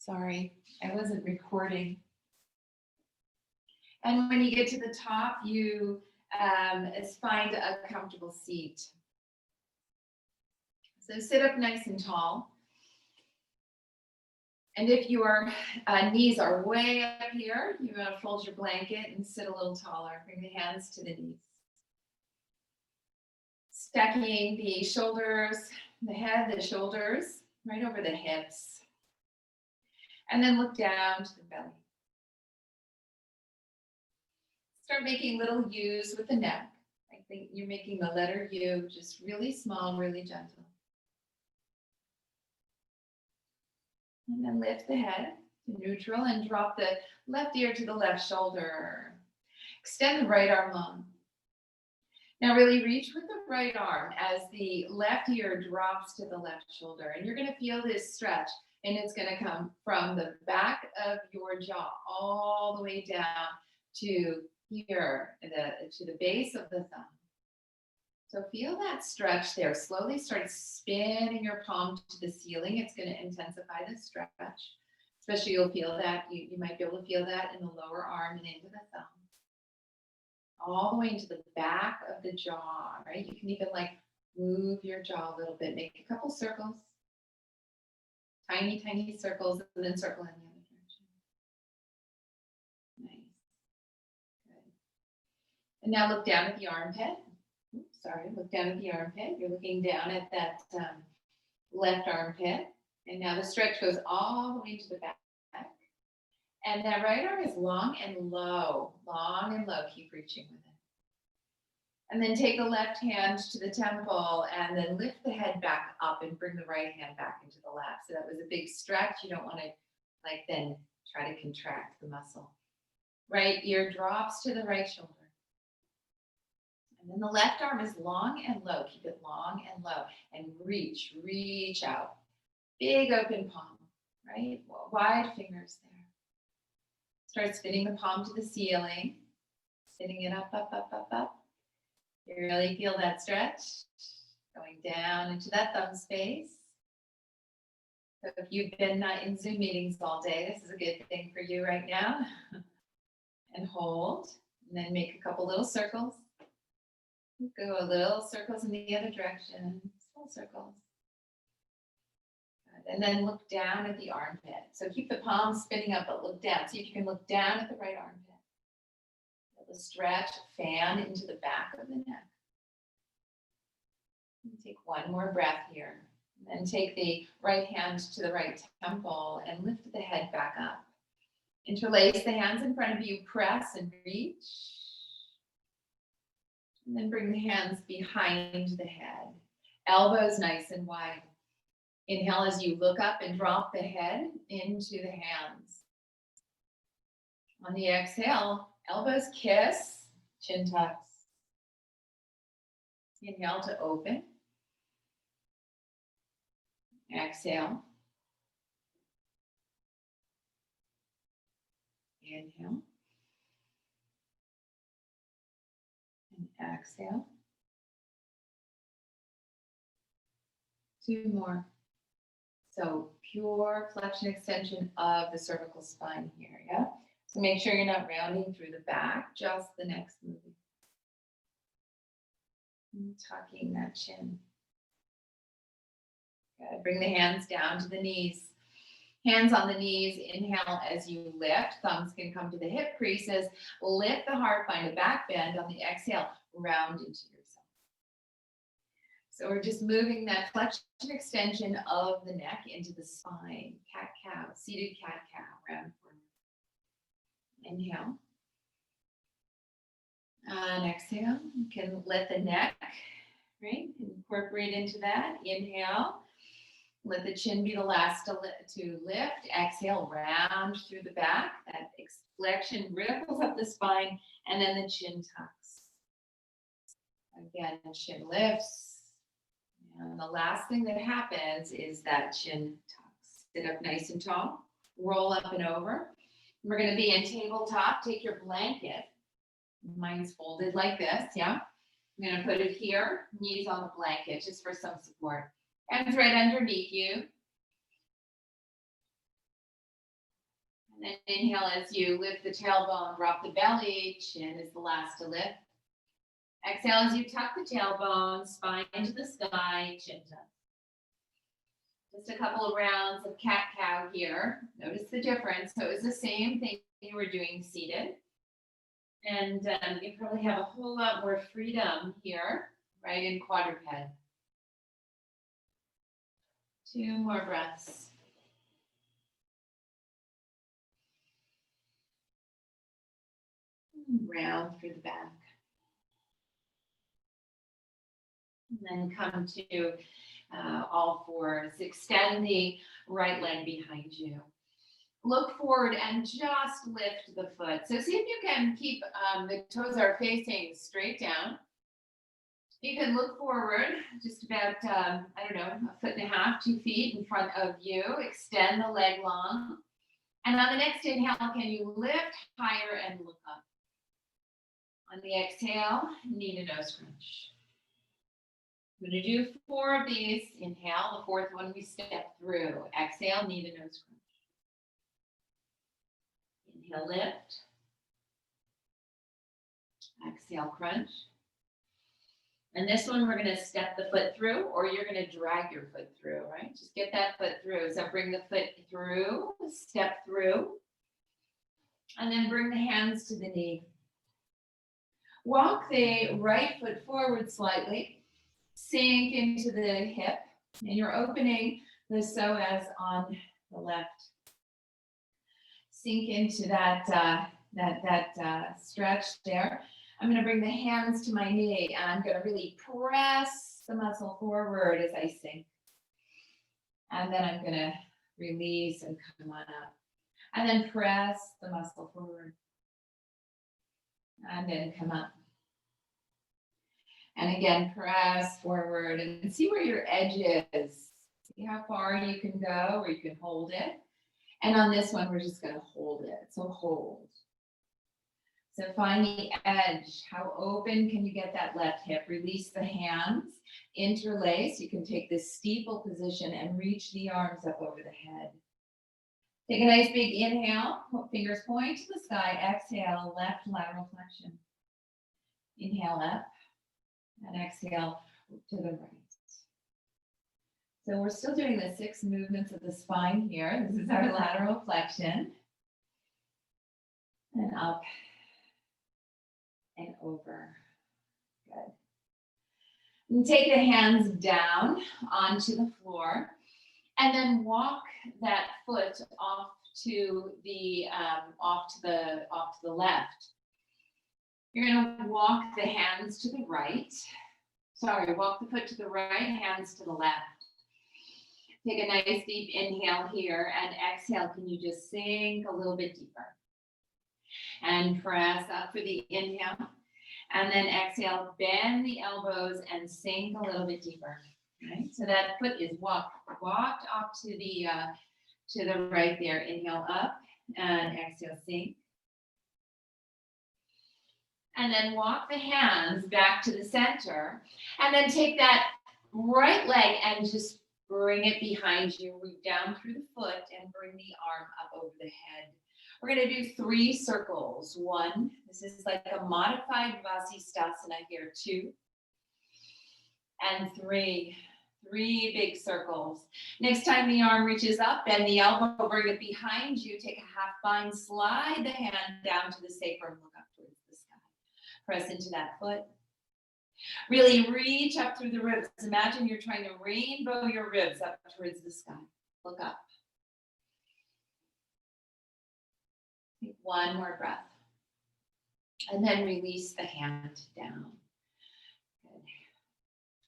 Sorry, I wasn't recording. And when you get to the top, you find a comfortable seat. So sit up nice and tall. And if your knees are way up here, you want to fold your blanket and sit a little taller. Bring the hands to the knees. Stacking the shoulders, the head, the shoulders, right over the hips. And then look down to the belly. Start making little U's with the neck. I think you're making the letter U, just really small, really gentle. And then lift the head to neutral and drop the left ear to the left shoulder. Extend the right arm long. Now really reach with the right arm as the left ear drops to the left shoulder. And you're going to feel this stretch. And it's going to come from the back of your jaw all the way down to here, to the base of the thumb. So feel that stretch there. Slowly start spinning your palm to the ceiling. It's going to intensify the stretch. Especially you'll feel that, you might be able to feel that in the lower arm and into the thumb. All the way into the back of the jaw, right? You can even like move your jaw a little bit. Make a couple circles. Tiny, tiny circles, and then circle in the other direction. Nice. Good. And now look down at the armpit. Oops, sorry, look down at the armpit. You're looking down at that left armpit. And now the stretch goes all the way to the back. And that right arm is long and low. Long and low. Keep reaching with it. And then take the left hand to the temple and then lift the head back up and bring the right hand back into the lap. So that was a big stretch. You don't want to like then try to contract the muscle. Right ear drops to the right shoulder. And then the left arm is long and low. Keep it long and low and reach out. Big open palm, right? Wide fingers there. Start spinning the palm to the ceiling. Spinning it up, up, up, up, up. You really feel that stretch going down into that thumb space. So if you've been in Zoom meetings all day, this is a good thing for you right now. And hold, and then make a couple little circles. Go a little circles in the other direction, small circles. Good. And then look down at the armpit. So keep the palms spinning up, but look down. See if you can look down at the right armpit. The stretch, fan into the back of the neck. And take one more breath here. And then take the right hand to the right temple and lift the head back up. Interlace the hands in front of you, press and reach. And then bring the hands behind the head. Elbows nice and wide. Inhale as you look up and drop the head into the hands. On the exhale, elbows kiss, chin tucks. Inhale to open. Exhale. Inhale. And exhale. Two more. So pure flexion extension of the cervical spine here, yeah? So make sure you're not rounding through the back, just the next movement. And tucking that chin. Good. Bring the hands down to the knees. Hands on the knees, inhale as you lift. Thumbs can come to the hip creases. Lift the heart, find a back bend. On the exhale, round into yourself. So we're just moving that flexion extension of the neck into the spine. Cat-cow, seated cat-cow, round forward. Inhale. And exhale. You can let the neck, right, incorporate into that. Inhale. Let the chin be the last to lift. Exhale, round through the back. That flexion ripples up the spine, and then the chin tucks. Again, the chin lifts. And the last thing that happens is that chin tucks. Sit up nice and tall. Roll up and over. We're going to be in tabletop. Take your blanket. Mine's folded like this, yeah? I'm going to put it here, knees on the blanket, just for some support. Hands right underneath you. And then inhale as you lift the tailbone, drop the belly, chin is the last to lift. Exhale as you tuck the tailbone, spine into the sky, chin tuck. Just a couple of rounds of cat-cow here. Notice the difference. So it's the same thing you were doing seated. And you probably have a whole lot more freedom here, right, in quadruped. 2 more breaths. Round through the back. And then come to all fours. Extend the right leg behind you. Look forward and just lift the foot. So see if you can keep the toes are facing straight down. You can look forward just about, I don't know, 1.5 feet, 2 feet in front of you. Extend the leg long. And on the next inhale, can you lift higher and look up? On the exhale, knee to nose crunch. I'm going to do 4 of these. Inhale. The 4th one we step through. Exhale, knee to nose crunch. Inhale, lift. Exhale, crunch. And this one, we're going to step the foot through, or you're going to drag your foot through, right? Just get that foot through. So bring the foot through, step through, and then bring the hands to the knee. Walk the right foot forward slightly. Sink into the hip, and you're opening the psoas on the left. Sink into that stretch there. I'm going to bring the hands to my knee, and I'm going to really press the muscle forward as I sink. And then I'm going to release and come on up. And then press the muscle forward. And then come up. And again, press forward and see where your edge is. See how far you can go, or you can hold it. And on this one, we're just going to hold it. So hold. So find the edge. How open can you get that left hip? Release the hands. Interlace. You can take this steeple position and reach the arms up over the head. Take a nice big inhale. Fingers point to the sky. Exhale, left lateral flexion. Inhale up. And exhale to the right. So we're still doing the 6 movements of the spine here. This is our lateral flexion. And up and over. Good. And take the hands down onto the floor, and then walk that foot off to the left. You're going to walk the hands to the right. Walk the foot to the right, hands to the left. Take a nice deep inhale here, and exhale. Can you just sink a little bit deeper? And press up for the inhale. And then exhale, bend the elbows and sink a little bit deeper. Right? So that foot is walked off to the right there. Inhale up and exhale, sink. And then walk the hands back to the center. And then take that right leg and just bring it behind you. Root down through the foot and bring the arm up over the head. We're going to do 3 circles. 1, this is like a modified Vasisthasana here. 2 and 3. 3 big circles. Next time the arm reaches up, bend the elbow, bring it behind you. Take a half bind, slide the hand down to the sacrum, look up towards the sky. Press into that foot. Really reach up through the ribs. Imagine you're trying to rainbow your ribs up towards the sky. Look up. Take 1 more breath. And then release the hand down. Good.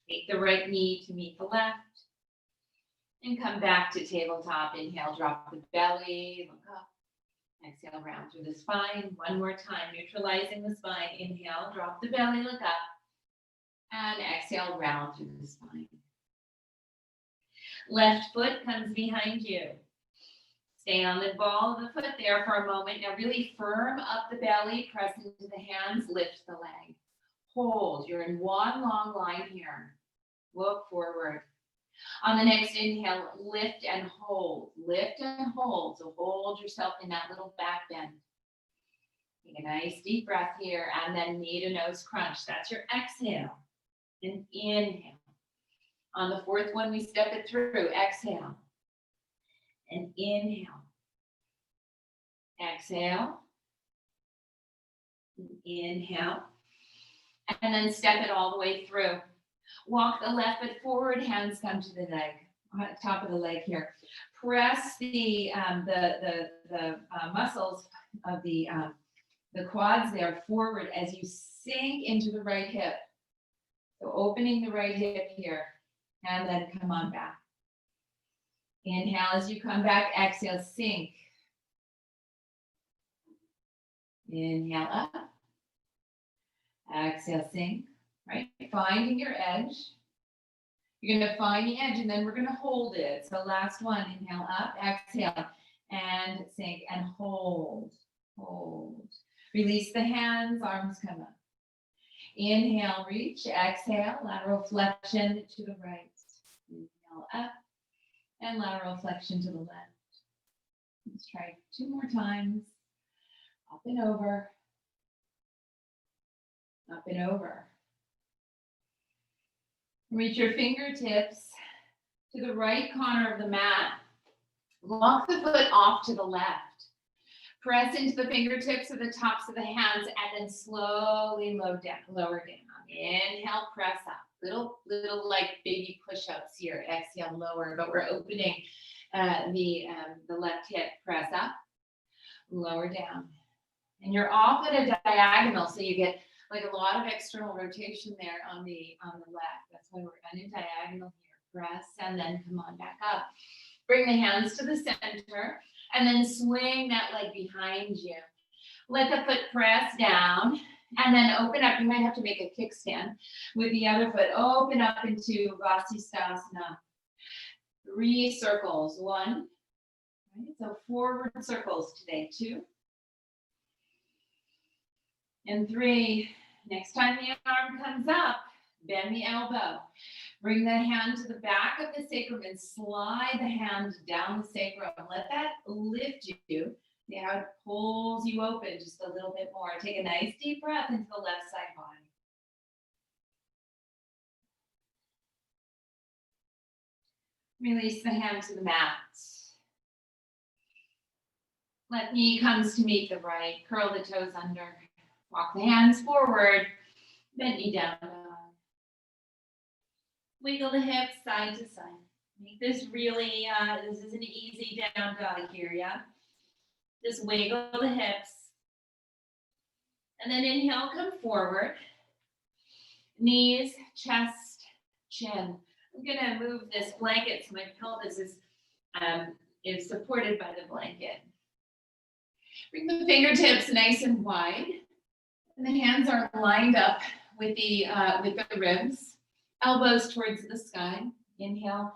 Take the right knee to meet the left. And come back to tabletop. Inhale, drop the belly, look up. Exhale, round through the spine. 1 more time, neutralizing the spine. Inhale, drop the belly, look up. And exhale, round through the spine. Left foot comes behind you. Stay on the ball of the foot there for a moment. Now really firm up the belly, press into the hands, lift the leg. Hold. You're in one long line here. Look forward. On the next inhale, lift and hold. Lift and hold. So hold yourself in that little back bend. Take a nice deep breath here, and then knee to nose crunch. That's your exhale. And inhale. On the fourth one, we step it through. Exhale. And inhale. Exhale. And inhale. And then step it all the way through. Walk the left foot forward, hands come to the leg, top of the leg here. Press the muscles of the quads there forward as you sink into the right hip. So opening the right hip here, and then come on back. Inhale as you come back, exhale, sink. Inhale up. Exhale, sink. Right? Finding your edge. You're going to find the edge, and then we're going to hold it. So last one, inhale up, exhale, and sink, and hold. Hold. Release the hands, arms come up. Inhale, reach, exhale, lateral flexion to the right. Inhale up, and lateral flexion to the left. Let's try 2 more times. Up and over. Up and over. Reach your fingertips to the right corner of the mat. Walk the foot off to the left. Press into the fingertips of the tops of the hands, and then slowly lower down. Inhale, press up. Little like baby push-ups here. Exhale, lower, but we're opening the left hip. Press up, lower down. And you're off at a diagonal, so you get like a lot of external rotation there on the left. That's why we're on a diagonal here. Press and then come on back up. Bring the hands to the center and then swing that leg behind you. Let the foot press down and then open up. You might have to make a kickstand with the other foot. Open up into Vasisthasana. 3 circles. 1. Right? So forward circles today. 2. And 3, next time the arm comes up, bend the elbow. Bring the hand to the back of the sacrum and slide the hand down the sacrum. Let that lift you. See how it pulls you open just a little bit more. Take a nice deep breath into the left side body. Release the hand to the mat. Left knee comes to meet the right. Curl the toes under. Walk the hands forward, bend knee down dog. Wiggle the hips side to side. Make this really, this is an easy down dog here, yeah? Just wiggle the hips. And then inhale, come forward. Knees, chest, chin. I'm gonna move this blanket so my pelvis is supported by the blanket. Bring the fingertips nice and wide. And the hands are lined up with the ribs, elbows towards the sky. Inhale,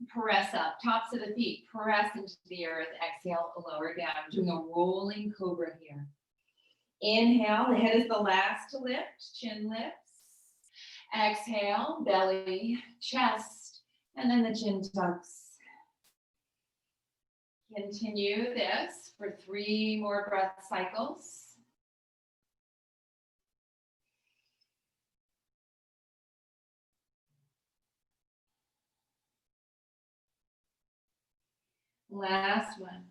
press up, tops of the feet, press into the earth. Exhale, lower down. Doing a rolling cobra here. Inhale, the head is the last to lift, chin lifts. Exhale, belly, chest, and then the chin tucks. Continue this for 3 more breath cycles. Last one.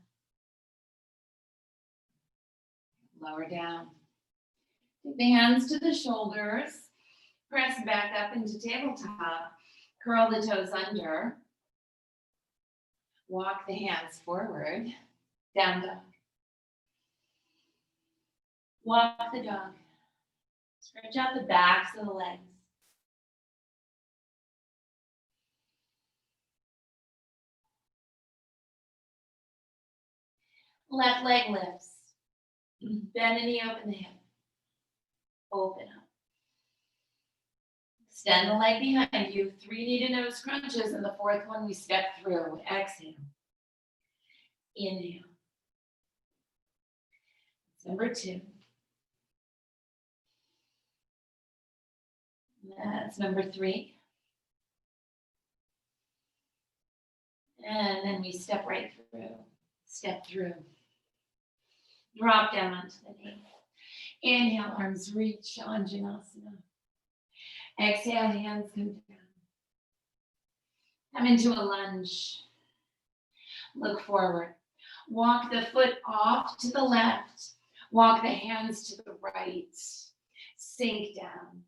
Lower down. Take the hands to the shoulders. Press back up into tabletop. Curl the toes under. Walk the hands forward. Down dog. Walk the dog. Stretch out the backs of the legs. Left leg lifts. Bend the knee, open the hip. Open up. Extend the leg behind you. 3 knee to nose crunches, and the 4th one we step through. Exhale. Inhale. That's number 2. That's number 3. And then we step right through. Step through. Drop down onto the knee. Inhale, arms reach, Anjanasana. Exhale, hands come down. Come into a lunge. Look forward. Walk the foot off to the left. Walk the hands to the right. Sink down.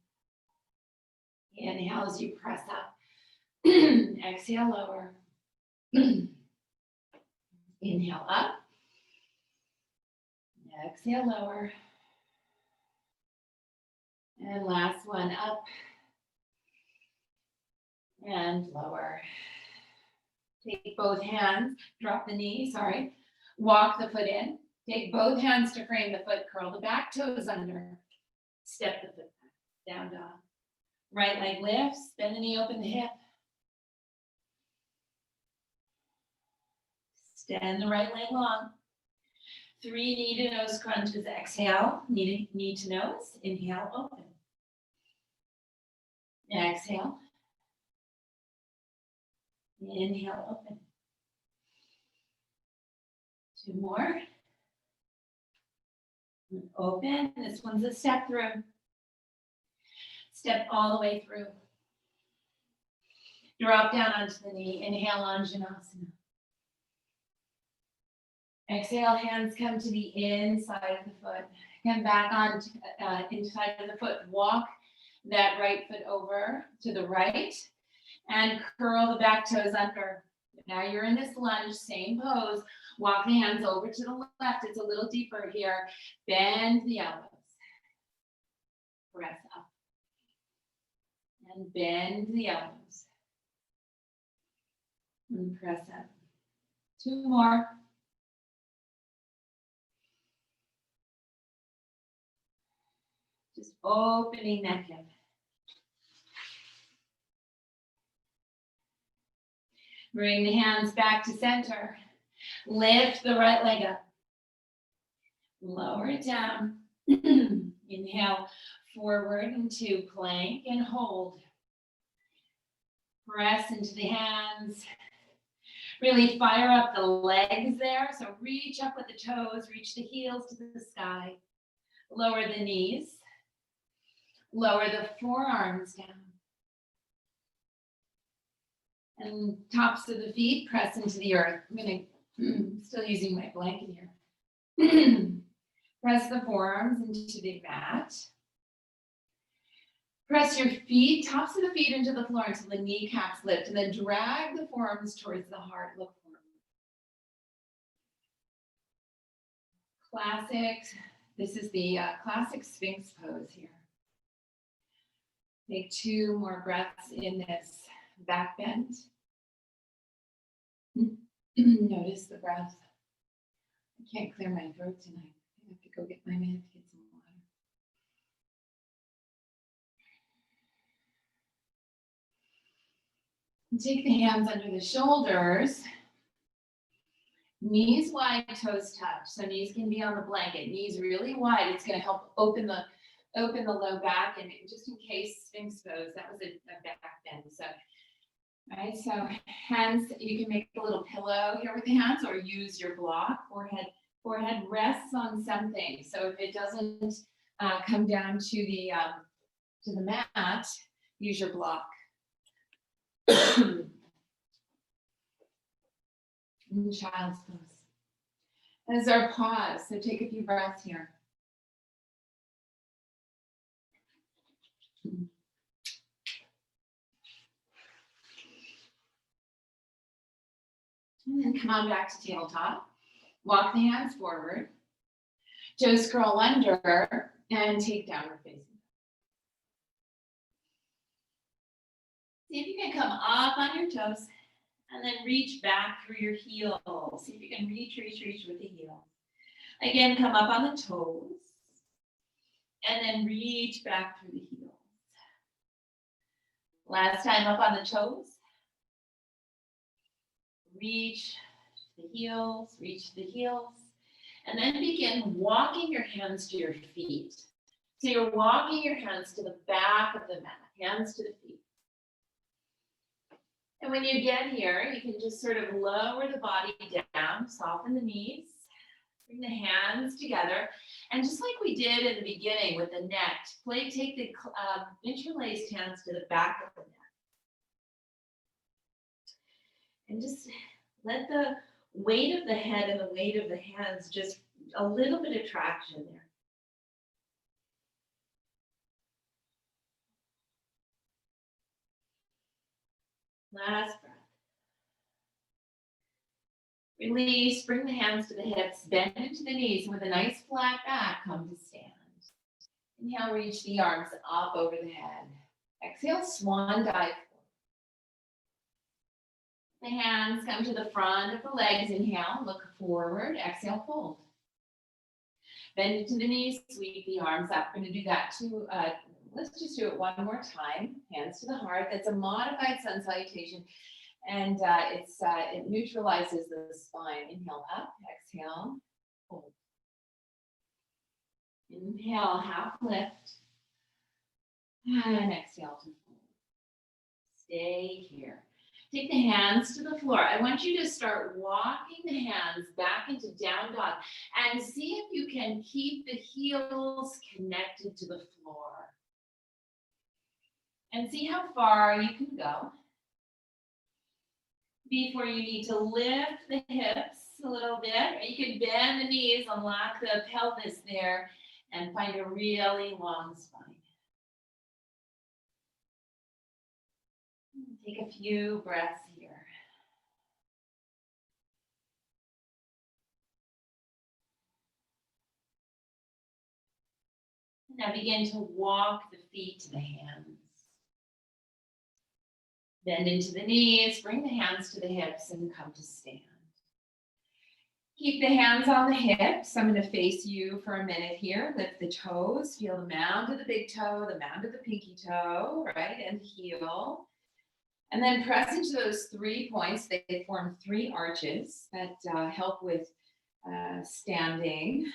Inhale as you press up. Exhale, lower. Inhale up. Exhale, lower. And last one, up and lower. Take both hands, drop the knee, sorry. Walk the foot in. Take both hands to frame the foot, curl the back toes under. Step the foot back, down dog. Right leg lifts, bend the knee, open the hip. Extend the right leg long. 3 knee to nose crunches. Exhale, knee to nose. Inhale, open. Exhale. Inhale, open. 2 more. Open. This one's a step through. Step all the way through. Drop down onto the knee. Inhale, Anjanasana. Exhale, hands come to the inside of the foot. Come back on inside of the foot. Walk that right foot over to the right and curl the back toes under. Now you're in this lunge, same pose. Walk the hands over to the left. It's a little deeper here. Bend the elbows. Press up. And bend the elbows. And press up. 2 more. Just opening that hip. Bring the hands back to center. Lift the right leg up. Lower it down. Inhale forward into plank and hold. Press into the hands. Really fire up the legs there. So reach up with the toes, reach the heels to the sky. Lower the knees. Lower the forearms down. And tops of the feet press into the earth. Still using my blanket here. Press the forearms into the mat. Press your feet, tops of the feet into the floor until the kneecaps lift, and then drag the forearms towards the heart. Look forward. Classic. This is the classic Sphinx pose here. Take 2 more breaths in this back bend. Notice the breath. I can't clear my throat tonight. I have to go get my man to get some water. And take the hands under the shoulders. Knees wide, toes touch. So knees can be on the blanket. Knees really wide. It's going to help open the low back, and just in case Sphinx pose, that was a back bend. So, right. So hands, you can make a little pillow here with the hands, or use your block. Forehead rests on something. So if it doesn't come down to the mat, use your block. In child's pose. As our pause, so take a few breaths here. And then come on back to tabletop. Walk the hands forward. Toes curl under and take downward facing. See if you can come up on your toes and then reach back through your heels. See if you can reach with the heels. Again, come up on the toes and then reach back through the heels. Last time up on the toes. Reach the heels, and then begin walking your hands to your feet. So you're walking your hands to the back of the mat, hands to the feet. And when you get here, you can just sort of lower the body down, soften the knees, bring the hands together. And just like we did in the beginning with the neck, take the interlaced hands to the back of the neck. And just let the weight of the head and the weight of the hands, just a little bit of traction there. Last breath. Release, bring the hands to the hips, bend into the knees, and with a nice flat back, come to stand. Inhale, reach the arms up over the head. Exhale, swan dive. The hands come to the front of the legs. Inhale, look forward. Exhale, fold. Bend into the knees, sweep the arms up. We're going to do that too. Let's just do it one more time. Hands to the heart. That's a modified sun salutation. And it neutralizes the spine. Inhale up, exhale, hold. Inhale, half lift. And exhale to fold. Stay here. Take the hands to the floor. I want you to start walking the hands back into down dog and see if you can keep the heels connected to the floor. And see how far you can go before you need to lift the hips a little bit. Or you can bend the knees, unlock the pelvis there, and find a really long spine. Take a few breaths here. Now begin to walk the feet to the hands. Bend into the knees, bring the hands to the hips, and come to stand. Keep the hands on the hips. I'm going to face you for a minute here. Lift the toes, feel the mound of the big toe, the mound of the pinky toe, right, and heel. And then press into those 3 points. They form 3 arches that help with standing.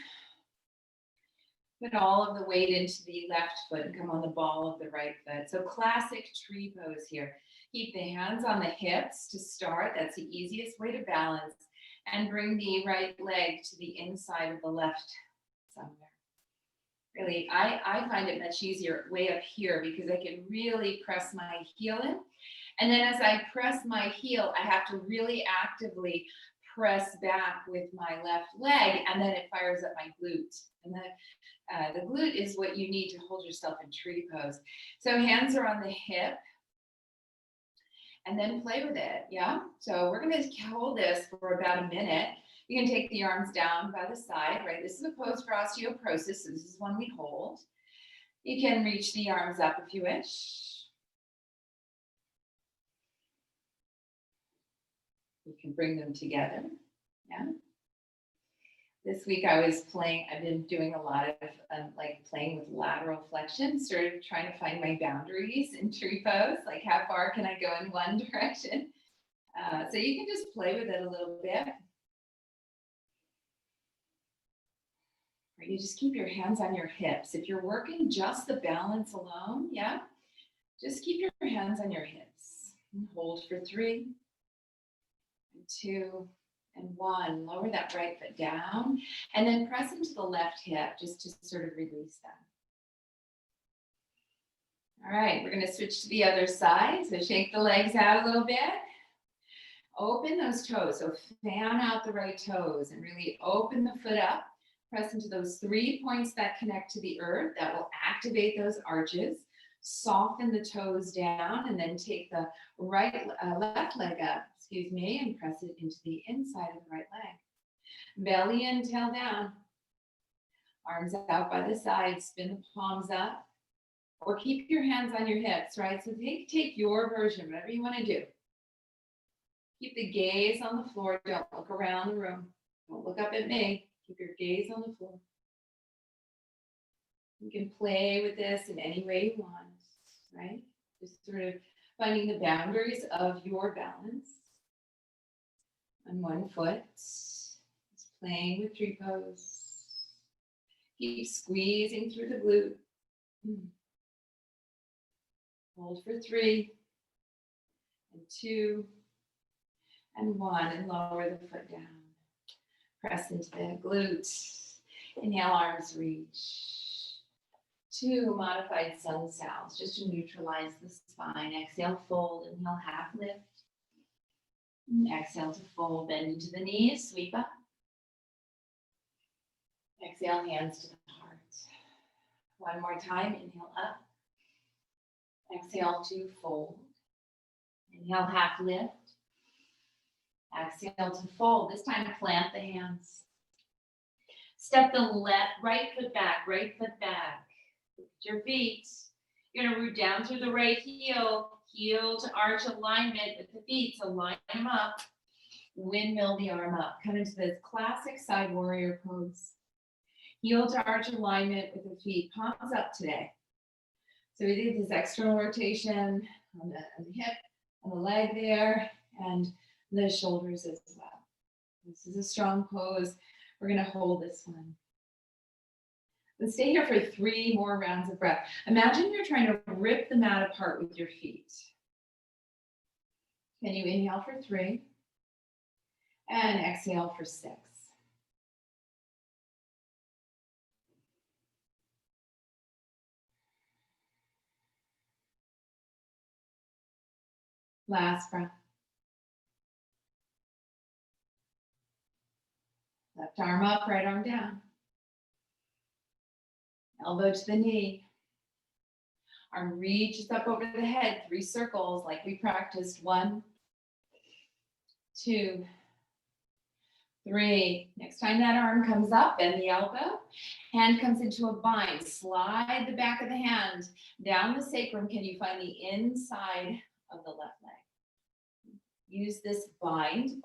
Put all of the weight into the left foot and come on the ball of the right foot. So classic tree pose here. Keep the hands on the hips to start. That's the easiest way to balance. And bring the right leg to the inside of the left somewhere. Really, I find it much easier way up here because I can really press my heel in. And then as I press my heel, I have to really actively press back with my left leg, and then it fires up my glute. And the glute is what you need to hold yourself in tree pose. So hands are on the hip, and then play with it, yeah? So we're gonna hold this for about a minute. You can take the arms down by the side, right? This is a pose for osteoporosis, so this is one we hold. You can reach the arms up if you wish. You can bring them together, yeah? This week I've been doing a lot of playing with lateral flexion, sort of trying to find my boundaries in tree pose, like how far can I go in one direction? So you can just play with it a little bit. Or you just keep your hands on your hips. If you're working just the balance alone, yeah, just keep your hands on your hips. And hold for 3, and 2, and 1. Lower that right foot down, and then press into the left hip just to sort of release that. All right, we're going to switch to the other side. So shake the legs out a little bit. Open those toes. So fan out the right toes and really open the foot up. Press into those 3 points that connect to the earth. That will activate those arches. Soften the toes down, and then take the left leg up, and press it into the inside of the right leg. Belly in, tail down. Arms out by the side, spin the palms up. Or keep your hands on your hips, right? So take your version, whatever you want to do. Keep the gaze on the floor. Don't look around the room. Don't look up at me. Keep your gaze on the floor. You can play with this in any way you want, right? Just sort of finding the boundaries of your balance on one foot. Just playing with tree pose. Keep squeezing through the glute. Hold for 3, and 2, and 1, and lower the foot down. Press into the glute. Inhale, arms reach. 2 modified sun salves, just to neutralize the spine. Exhale, fold. Inhale, half lift. And exhale to fold, bend into the knees, sweep up. Exhale, hands to the heart. One more time, inhale up. Exhale to fold. Inhale, half lift. Exhale to fold. This time, plant the hands. Step the right foot back, right foot back. Lift your feet. You're gonna root down through the right heel. Heel to arch alignment with the feet, so line them up. Windmill the arm up. Come into this classic side warrior pose. Heel to arch alignment with the feet, palms up today. So we did this external rotation on the hip, on the leg there, and the shoulders as well. This is a strong pose. We're gonna hold this one. Let's stay here for 3 more rounds of breath. Imagine you're trying to rip the mat apart with your feet. Can you inhale for 3 and exhale for 6? Last breath. Left arm up, right arm down. Elbow to the knee. Arm reaches up over the head, 3 circles like we practiced. 1, 2, 3. Next time that arm comes up, bend the elbow. Hand comes into a bind. Slide the back of the hand down the sacrum. Can you find the inside of the left leg? Use this binds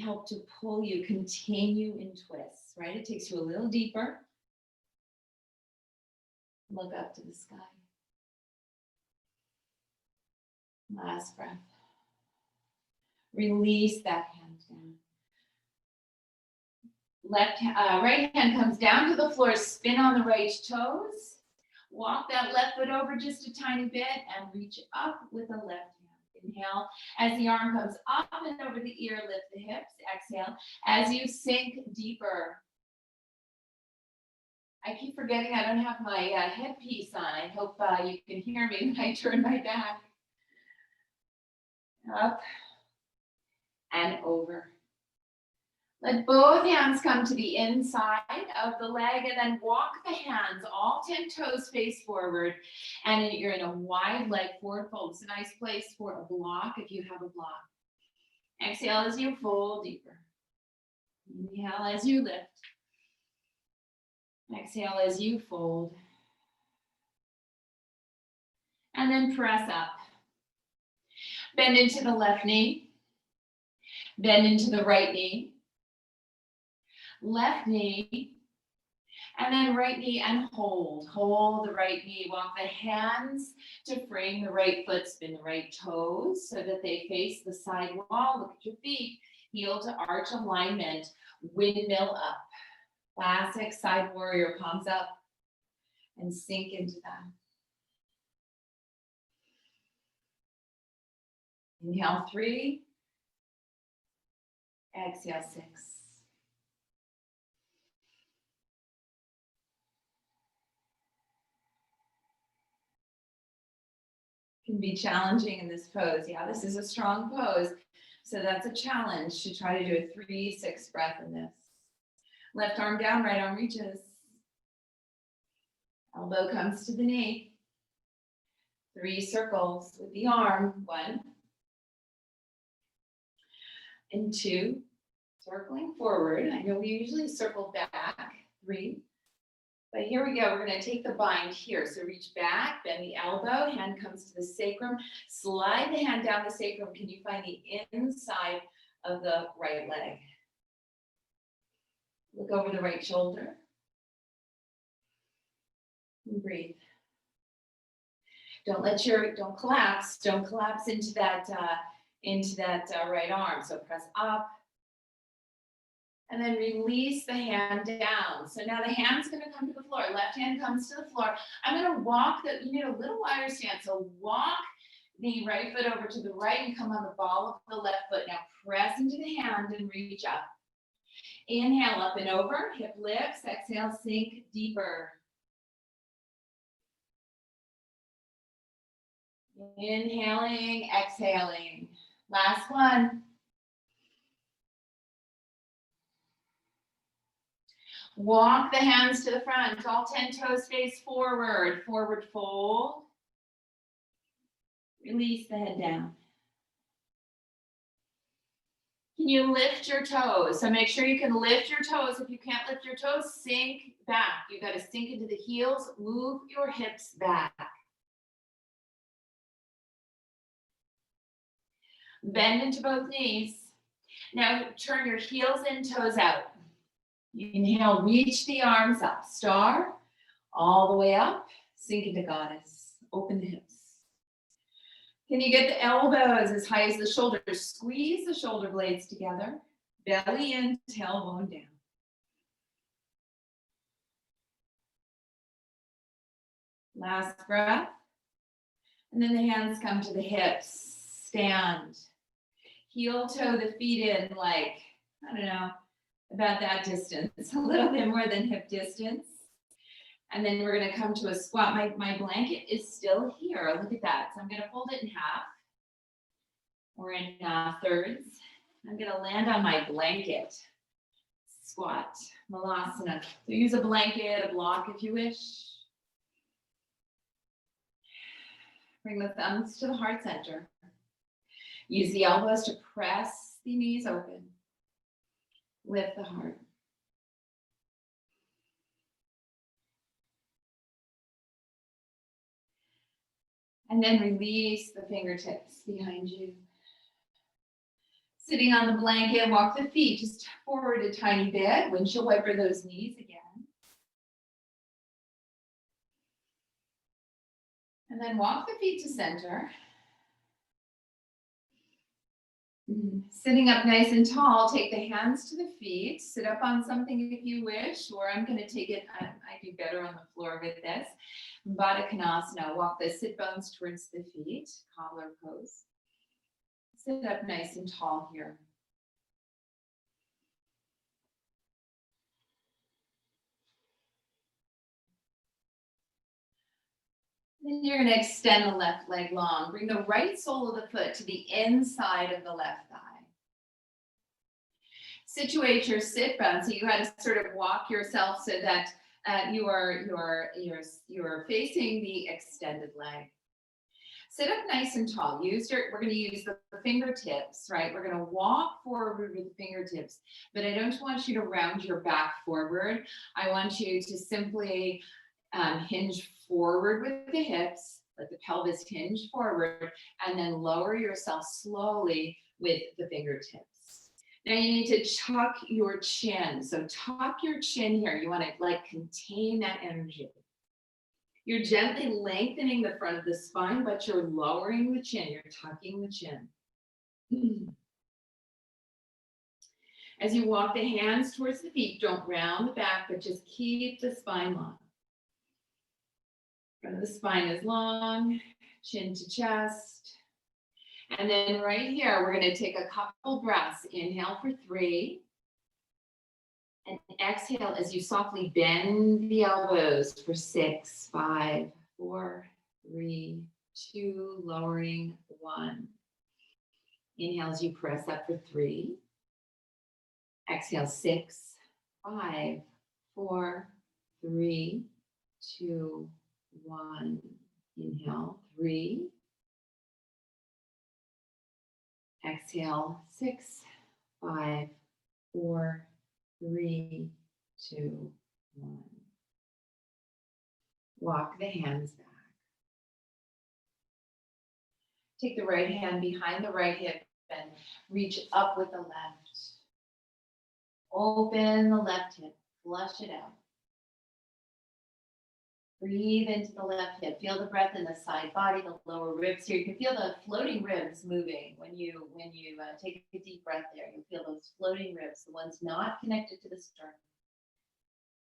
help to pull you, contain you in twists, right? It takes you a little deeper. Look up to the sky. Last breath. Release that hand down. Right hand comes down to the floor, spin on the right toes. Walk that left foot over just a tiny bit and reach up with the left hand. Inhale, as the arm comes up and over the ear, lift the hips. Exhale, as you sink deeper. I keep forgetting I don't have my headpiece on. I hope you can hear me when I turn my back. Up and over. Let both hands come to the inside of the leg and then walk the hands, all 10 toes face forward. And you're in a wide leg forward fold. It's a nice place for a block if you have a block. Exhale as you fold deeper. Inhale as you lift. Exhale as you fold. And then press up. Bend into the left knee. Bend into the right knee. Left knee, and then right knee and hold. Hold the right knee. Walk the hands to frame the right foot. Spin the right toes so that they face the side wall. Look at your feet. Heel to arch alignment. Windmill up. Classic side warrior. Palms up and sink into that. Inhale 3. Exhale 6. Can be challenging in this pose. Yeah, this is a strong pose. So that's a challenge to try to do a 3-6 breath in this. Left arm down, right arm reaches. Elbow comes to the knee. 3 circles with the arm. 1 and 2. Circling forward. I know we usually circle back. 3. But here we go, we're gonna take the bind here. So reach back, bend the elbow, hand comes to the sacrum, slide the hand down the sacrum. Can you find the inside of the right leg? Look over the right shoulder. And breathe. Don't collapse into that right arm. So press up. And then release the hand down. So now the hand's gonna come to the floor. Left hand comes to the floor. I'm gonna walk you need a little wider stance. So walk the right foot over to the right and come on the ball of the left foot. Now press into the hand and reach up. Inhale up and over, hip lifts. Exhale, sink deeper. Inhaling, exhaling. Last one. Walk the hands to the front. All 10 toes face forward. Forward fold. Release the head down. Can you lift your toes? So make sure you can lift your toes. If you can't lift your toes, sink back. You got to sink into the heels. Move your hips back. Bend into both knees. Now turn your heels in, toes out. Inhale, reach the arms up. Star, all the way up. Sink into goddess. Open the hips. Can you get the elbows as high as the shoulders? Squeeze the shoulder blades together. Belly in, tailbone down. Last breath. And then the hands come to the hips. Stand. Heel toe the feet in like, I don't know, about that distance. A little bit more than hip distance. And then we're going to come to a squat. My blanket is still here. Look at that. So I'm going to fold it in half. Or in thirds. I'm going to land on my blanket. Squat. Malasana. So use a blanket, a block if you wish. Bring the thumbs to the heart center. Use the elbows to press the knees open. Lift the heart. And then release the fingertips behind you. Sitting on the blanket, walk the feet just forward a tiny bit. Windshield wiper those knees again. And then walk the feet to center. Sitting up nice and tall, take the hands to the feet. Sit up on something if you wish, or I'm going to take it, I do better on the floor with this. Baddha Konasana, walk the sit bones towards the feet, cobbler pose. Sit up nice and tall here. Then you're going to extend the left leg long. Bring the right sole of the foot to the inside of the left thigh. Situate your sit bone. So you got to sort of walk yourself so that you're facing the extended leg. Sit up nice and tall. We're going to use the fingertips, right? We're going to walk forward with the fingertips, but I don't want you to round your back forward. I want you to simply hinge forward with the hips, let the pelvis hinge forward, and then lower yourself slowly with the fingertips. Now you need to tuck your chin. So tuck your chin here. You want to like contain that energy. You're gently lengthening the front of the spine, but you're lowering the chin. You're tucking the chin. As you walk the hands towards the feet, don't round the back, but just keep the spine long. Front of the spine is long, chin to chest. And then right here, we're going to take a couple breaths. Inhale for 3. And exhale as you softly bend the elbows for 6, 5, 4, 3, 2, lowering 1. Inhale as you press up for 3. Exhale 6, 5, 4, 3, 2, 1. Inhale 3. Exhale 6, 5, 4, 3, 2, 1. Walk the hands back. Take the right hand behind the right hip and reach up with the left. Open the left hip, flush it out. Breathe into the left hip. Feel the breath in the side body, the lower ribs here. You can feel the floating ribs moving when you take a deep breath there. You'll feel those floating ribs, the ones not connected to the sternum.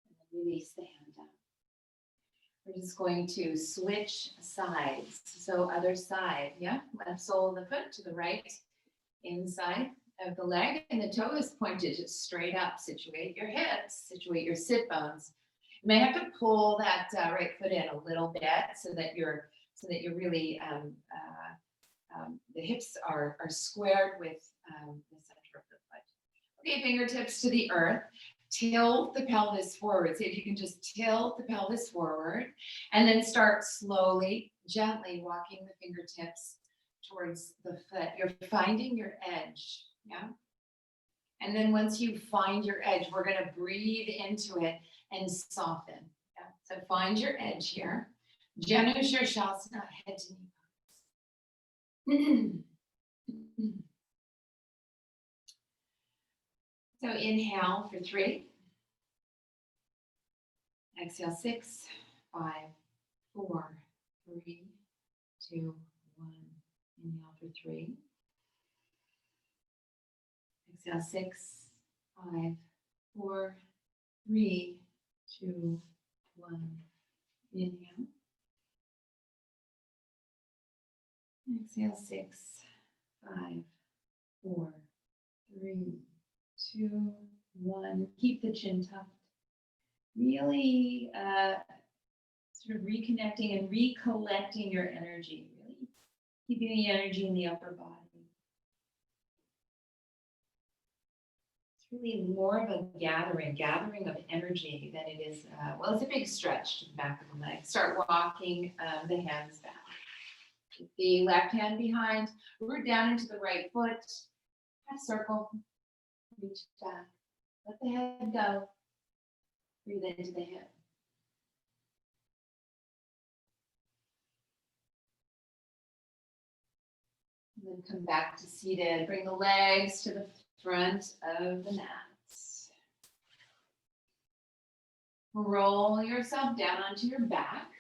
And then release the hand down. We're just going to switch sides. So other side, yeah, left sole of the foot to the right inside of the leg, and the toe is pointed just straight up. Situate your hips, situate your sit bones. You may have to pull that right foot in a little bit so that you're really the hips are squared with the center of the foot. Okay, fingertips to the earth. Tilt the pelvis forward. See if you can just tilt the pelvis forward, and then start slowly, gently walking the fingertips towards the foot. You're finding your edge, yeah? And then once you find your edge, we're gonna breathe into it and soften. Yeah? So find your edge here. Janu Shirshasana, head to knee pose. So inhale for 3. Exhale 6, 5, 4, 3, 2, 1. Inhale for 3. Exhale 6, 5, 4, 3, 2, 1. Inhale. Exhale 6, 5, 4, 3, 2, 1. Keep the chin tucked. Really sort of reconnecting and recollecting your energy. Really keeping the energy in the upper body. It's really more of a gathering of energy than it is, well, it's a big stretch to the back of the leg. Start walking the hands back. Keep the left hand behind, root down into the right foot, half circle, reach back, let the head go, breathe into the hip. And then come back to seated, bring the legs to the front of the mat. Roll yourself down onto your back.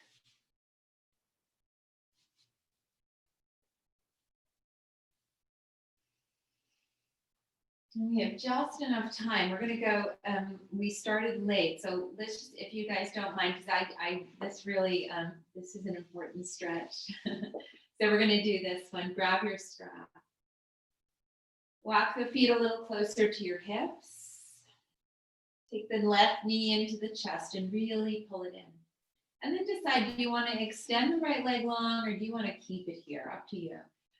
And we have just enough time. We're going to go, we started late, so let's just, if you guys don't mind, because this really, this is an important stretch. So we're going to do this one. Grab your strap. Walk the feet a little closer to your hips. Take the left knee into the chest and really pull it in. And then decide, do you want to extend the right leg long or do you want to keep it here? Up to you.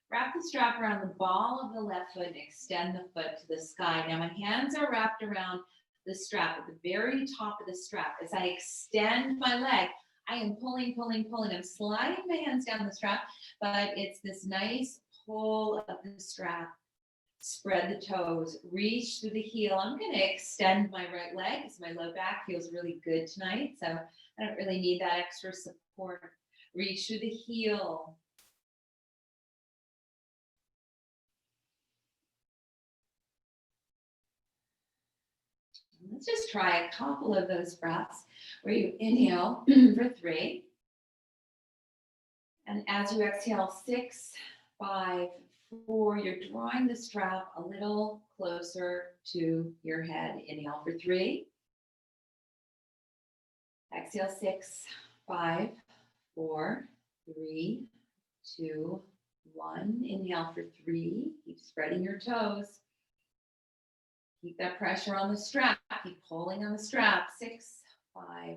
Wrap the strap around the ball of the left foot and extend the foot to the sky. Now my hands are wrapped around the strap at the very top of the strap. As I extend my leg, I am pulling. I'm sliding my hands down the strap, but it's this nice pull of the strap. Spread the toes, reach through the heel. I'm going to extend my right leg because my low back feels really good tonight. So I don't really need that extra support. Reach through the heel. Let's just try a couple of those breaths where you inhale for 3. And as you exhale, 6, 5, 4, you're drawing the strap a little closer to your head. Inhale for 3. Exhale 6, 5, 4, 3, 2, 1. Inhale for 3. Keep spreading your toes. Keep that pressure on the strap. Keep pulling on the strap. 6, 5,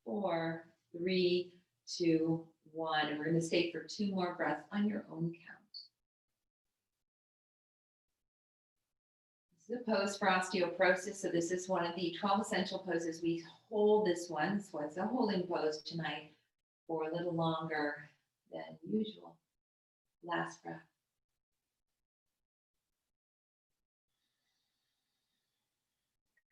4, 3, 2, 1. And we're going to stay for 2 more breaths on your own count. This is a pose for osteoporosis. So this is one of the 12 essential poses. We hold this one. This one's a holding pose tonight for a little longer than usual. Last breath.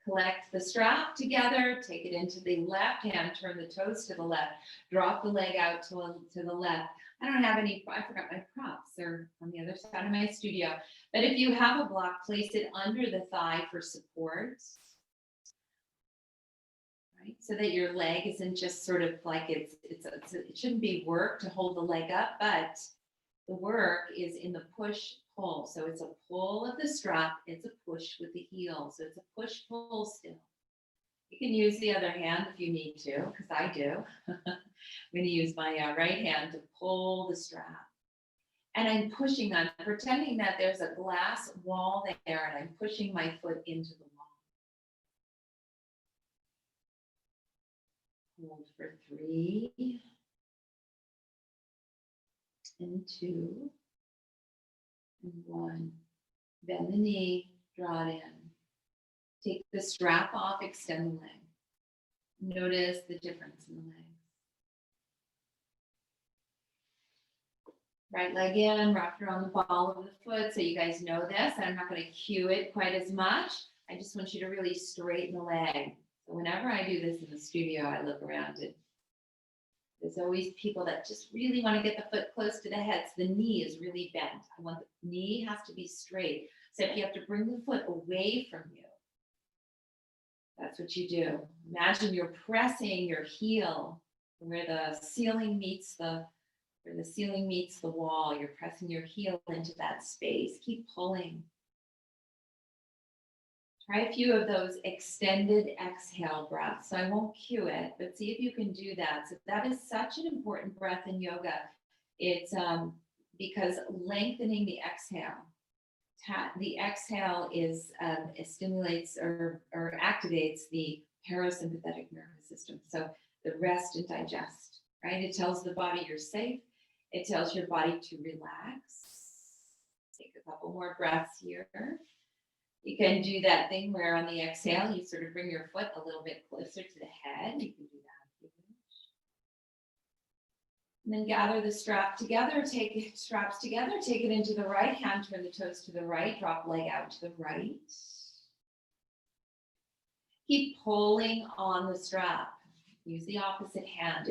Collect the strap together, take it into the left hand, turn the toes to the left, drop the leg out to the left. I don't have any, I forgot my props. They're on the other side of my studio. But if you have a block, place it under the thigh for support. Right? So that your leg isn't just sort of like it shouldn't be work to hold the leg up, but the work is in the push-pull. So it's a pull of the strap, it's a push with the heel. So it's a push-pull still. You can use the other hand if you need to, because I do. I'm going to use my right hand to pull the strap. And I'm pushing, I'm pretending that there's a glass wall there, and I'm pushing my foot into the wall. Hold for 3 and 2 and 1. Bend the knee, draw it in. Take the strap off, extend the leg. Notice the difference in the legs. Right leg in, wrap around the ball of the foot, so you guys know this. I'm not going to cue it quite as much. I just want you to really straighten the leg. So whenever I do this in the studio, I look around it. There's always people that just really want to get the foot close to the head, so the knee is really bent. I want the knee has to be straight. So if you have to bring the foot away from you, that's what you do. Imagine you're pressing your heel where the ceiling meets the wall. You're pressing your heel into that space. Keep pulling. Try a few of those extended exhale breaths. So I won't cue it, but see if you can do that. So that is such an important breath in yoga. It's because lengthening the exhale. The exhale is it stimulates or activates the parasympathetic nervous system. So the rest and digest, right? It tells the body you're safe. It tells your body to relax. Take a couple more breaths here. You can do that thing where on the exhale, you sort of bring your foot a little bit closer to the head. You can do that if you wish. And then gather the strap together, take it into the right hand, turn the toes to the right, drop leg out to the right. Keep pulling on the strap. Use the opposite hand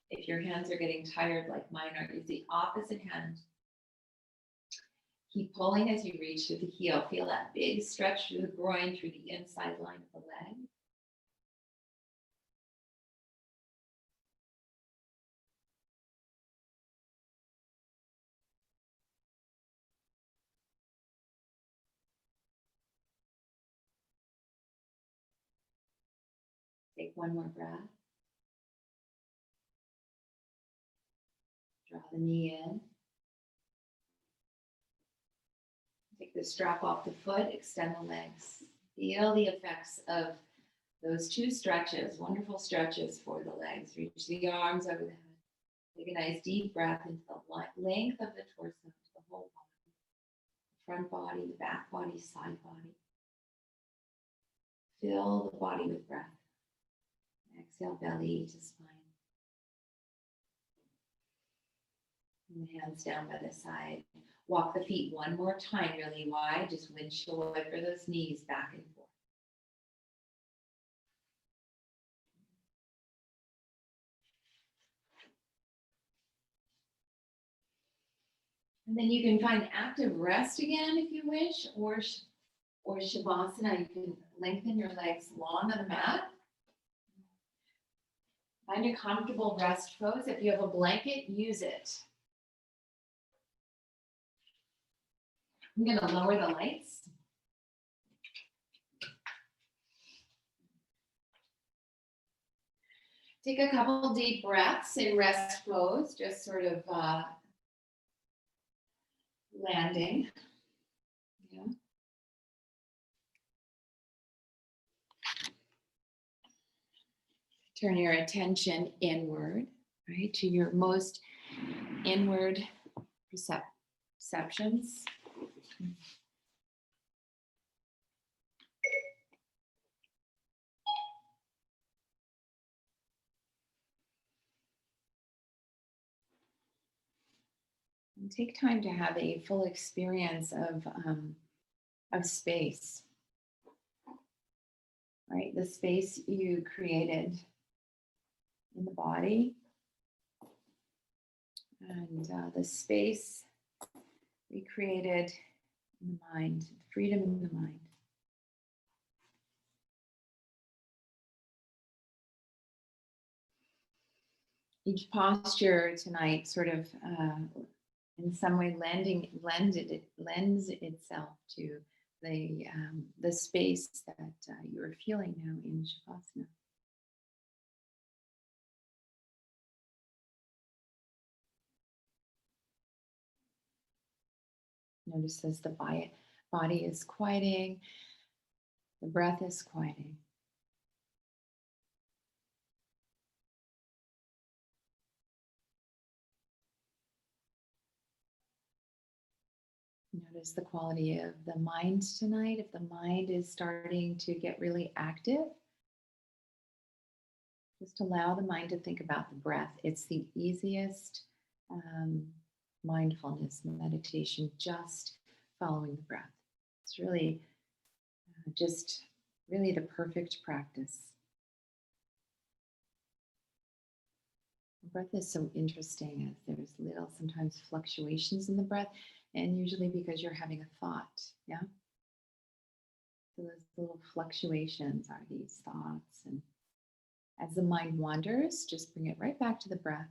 if your hands are getting tired like mine are. Use the opposite hand. Keep pulling as you reach through the heel. Feel that big stretch through the groin, through the inside line of the leg. Take one more breath. Draw the knee in. Take the strap off the foot, extend the legs. Feel the effects of those 2 stretches, wonderful stretches for the legs. Reach the arms over the head. Take a nice deep breath into the length of the torso, to the whole body. The front body, the back body, side body. Fill the body with breath. Exhale, belly to spine. And the hands down by the side. Walk the feet one more time really wide. Just windshield wiper those knees back and forth. And then you can find active rest again if you wish, or Shavasana. You can lengthen your legs long on the mat. Find a comfortable rest pose. If you have a blanket, use it. I'm going to lower the lights. Take a couple deep breaths in rest pose, just sort of landing. Yeah. Turn your attention inward, right, to your most inward perceptions. And take time to have a full experience of space, right? The space you created in the body, and the space we created in the mind, freedom in the mind. Each posture tonight sort of in some way lends itself to the space that you're feeling now in Shavasana. Notice as the body is quieting, the breath is quieting. Notice the quality of the mind tonight. If the mind is starting to get really active, just allow the mind to think about the breath. It's the easiest mindfulness meditation, just following the breath. It's really just really the perfect practice. The breath is so interesting as there's little sometimes fluctuations in the breath, and usually because you're having a thought, yeah? So those little fluctuations are these thoughts, and as the mind wanders, just bring it right back to the breath.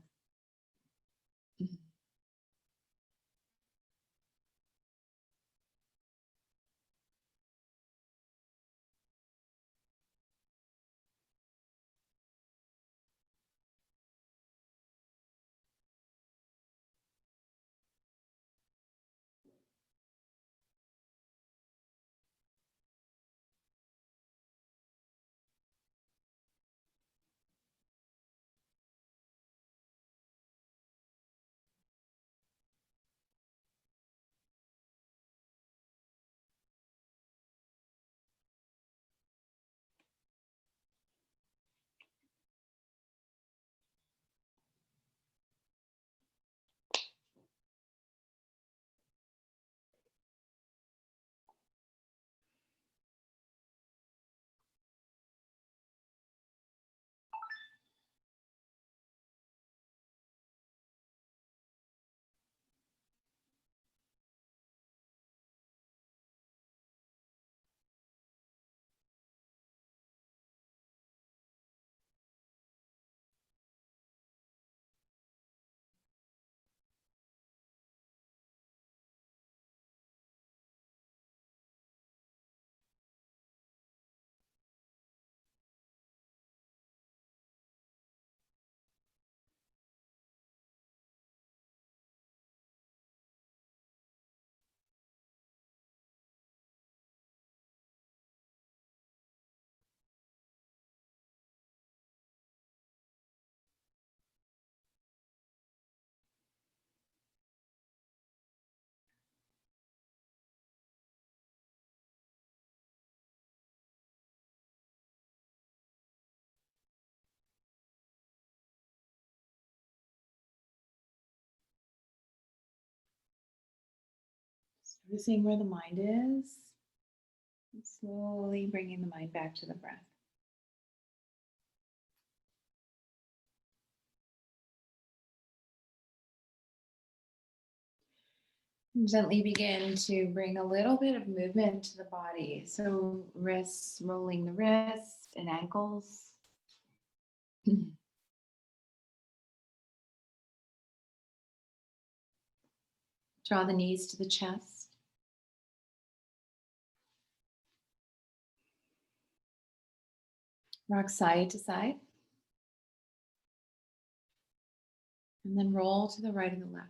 Just noticing where the mind is, and slowly bringing the mind back to the breath. And gently begin to bring a little bit of movement to the body. So wrists, rolling the wrists and ankles. Draw the knees to the chest. Rock side to side. And then roll to the right and the left.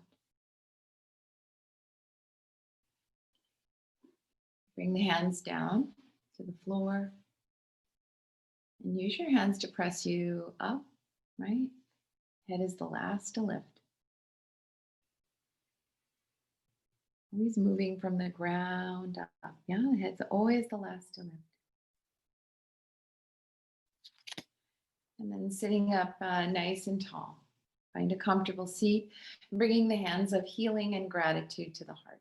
Bring the hands down to the floor. And use your hands to press you up, right? Head is the last to lift. Always moving from the ground up. Yeah, the head's always the last to lift. And then sitting up nice and tall. Find a comfortable seat, bringing the hands of healing and gratitude to the heart.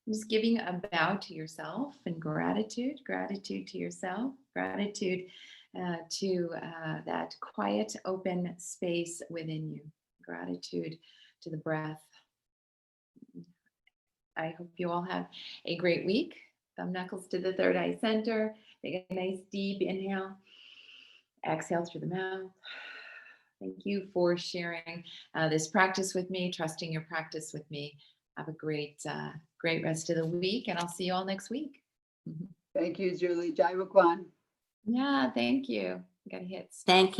Just giving a bow to yourself and gratitude to yourself, gratitude to that quiet, open space within you, gratitude to the breath. I hope you all have a great week. Thumb knuckles to the third eye center. Take a nice deep inhale. Exhale through the mouth. Thank you for sharing this practice with me, trusting your practice with me. have a great rest of the week, and I'll see you all next week. Thank you, Julie. Jai Rakwan. Yeah, thank you. Got hits. Thank you.